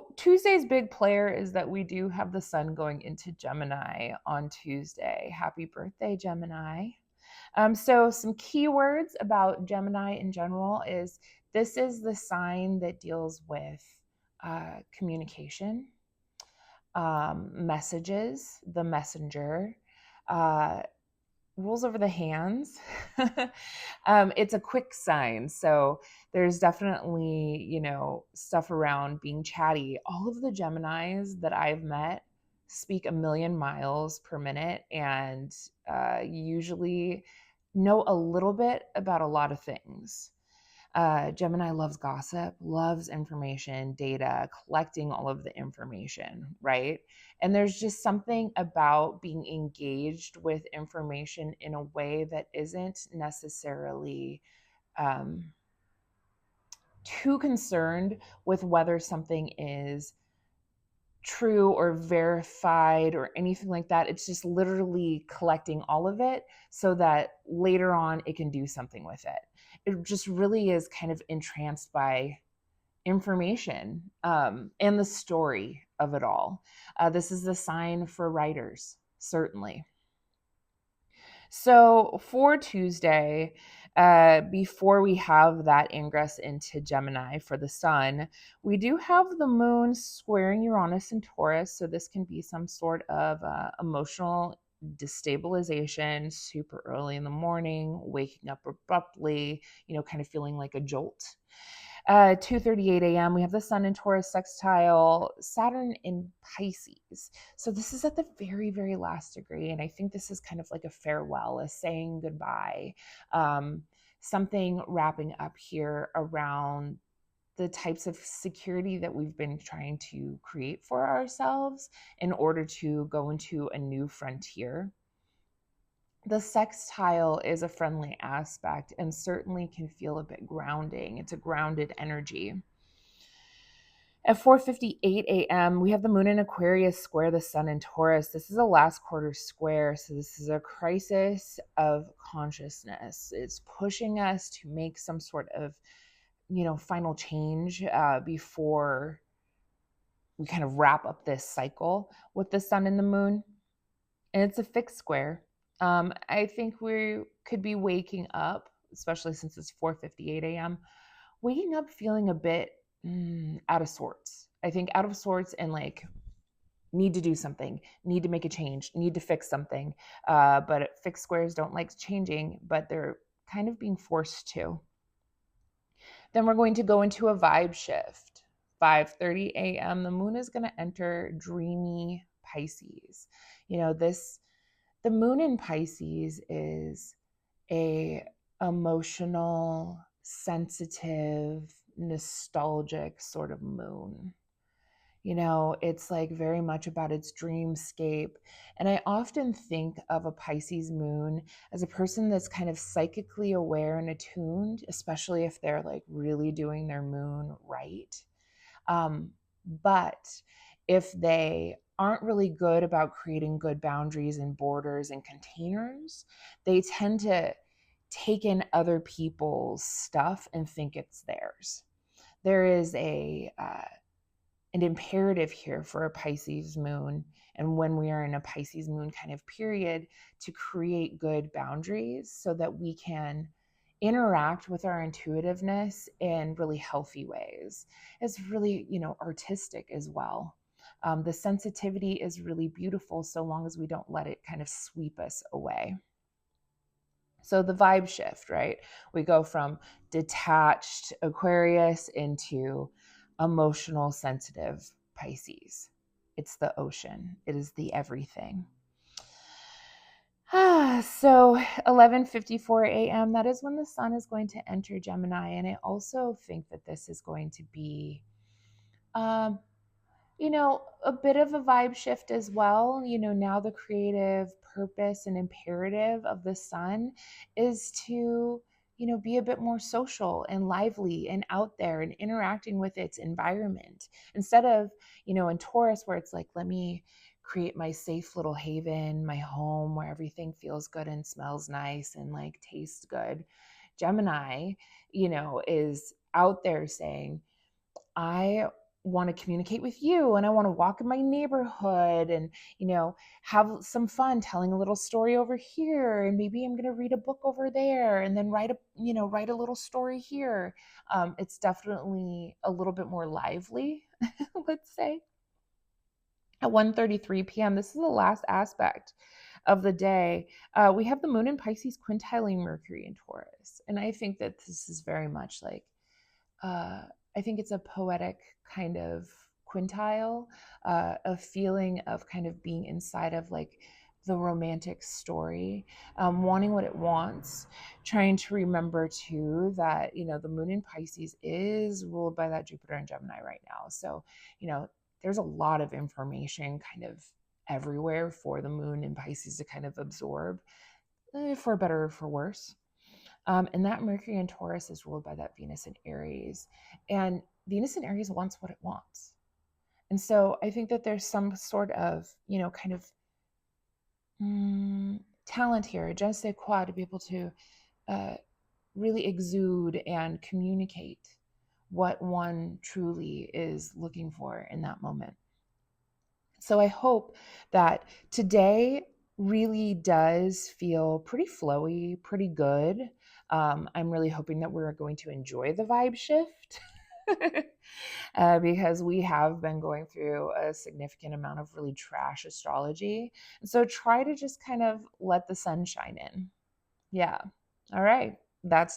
So Tuesday's big player is that we do have the sun going into Gemini on Tuesday. Happy birthday, Gemini. So some keywords about Gemini in general is this is the sign that deals with communication, messages, the messenger, uh, rules over the hands. It's a quick sign. So there's definitely, stuff around being chatty. All of the Geminis that I've met speak a million miles per minute and usually know a little bit about a lot of things. Gemini loves gossip, loves information, data, collecting all of the information, right? And there's just something about being engaged with information in a way that isn't necessarily um, too concerned with whether something is true or verified or anything like that. It's just literally collecting all of it so that later on it can do something with it. It just really is kind of entranced by information and the story of it all. This is the sign for writers, certainly. So for Tuesday, before we have that ingress into Gemini for the sun, we do have the moon squaring Uranus and Taurus. So this can be some sort of emotional destabilization super early in the morning, waking up abruptly, kind of feeling like a jolt. 2:38 a.m. We have the Sun in Taurus sextile Saturn in Pisces. So this is at the very, very last degree, and I think this is kind of like a farewell, a saying goodbye, um, something wrapping up here around the types of security that we've been trying to create for ourselves in order to go into a new frontier. The sextile is a friendly aspect and certainly can feel a bit grounding. It's a grounded energy. At 4:58 a.m., we have the moon in Aquarius square the sun in Taurus. This is a last quarter square, so this is a crisis of consciousness. It's pushing us to make some sort of, final change before we kind of wrap up this cycle with the sun and the moon. And it's a fixed square. I think we could be waking up, especially since it's 4:58 a.m., waking up feeling a bit out of sorts. I think out of sorts and like need to do something, need to make a change, need to fix something. But fixed squares don't like changing, but they're kind of being forced to. Then we're going to go into a vibe shift. 5:30 a.m. The moon is going to enter dreamy Pisces. The moon in Pisces is a emotional, sensitive, nostalgic sort of moon. It's like very much about its dreamscape. And I often think of a Pisces moon as a person that's kind of psychically aware and attuned, especially if they're like really doing their moon right. But if they aren't really good about creating good boundaries and borders and containers, they tend to take in other people's stuff and think it's theirs. There is an imperative here for a Pisces moon, and when we are in a Pisces moon kind of period, to create good boundaries so that we can interact with our intuitiveness in really healthy ways. It's really, artistic as well. The sensitivity is really beautiful so long as we don't let it kind of sweep us away. So the vibe shift, right? We go from detached Aquarius into emotional, sensitive Pisces. It's the ocean. It is the everything. So 11:54 a.m. That is when the sun is going to enter Gemini, and I also think that this is going to be, um, a bit of a vibe shift as well. Now the creative purpose and imperative of the sun is to, be a bit more social and lively and out there and interacting with its environment instead of, in Taurus where it's like, let me create my safe little haven, my home where everything feels good and smells nice and like tastes good. Gemini, is out there saying, I want to communicate with you, and I want to walk in my neighborhood and, have some fun telling a little story over here, and maybe I'm going to read a book over there and then write a little story here. It's definitely a little bit more lively, let's say. At 1:33 p.m., this is the last aspect of the day. We have the moon in Pisces quintiling Mercury in Taurus. And I think that this is very much like, uh, I think it's a poetic kind of quintile, a feeling of kind of being inside of like the romantic story, wanting what it wants, trying to remember too that, the moon in Pisces is ruled by that Jupiter and Gemini right now. So, you know, there's a lot of information kind of everywhere for the moon in Pisces to kind of absorb, for better or for worse. And that Mercury in Taurus is ruled by that Venus in Aries. And Venus in Aries wants what it wants. And so I think that there's some sort of, kind of talent here, je ne sais quoi, to be able to uh, really exude and communicate what one truly is looking for in that moment. So I hope that today really does feel pretty flowy, pretty good. I'm really hoping that we're going to enjoy the vibe shift. Because we have been going through a significant amount of really trash astrology. So try to just kind of let the sun shine in. Yeah. All right. That's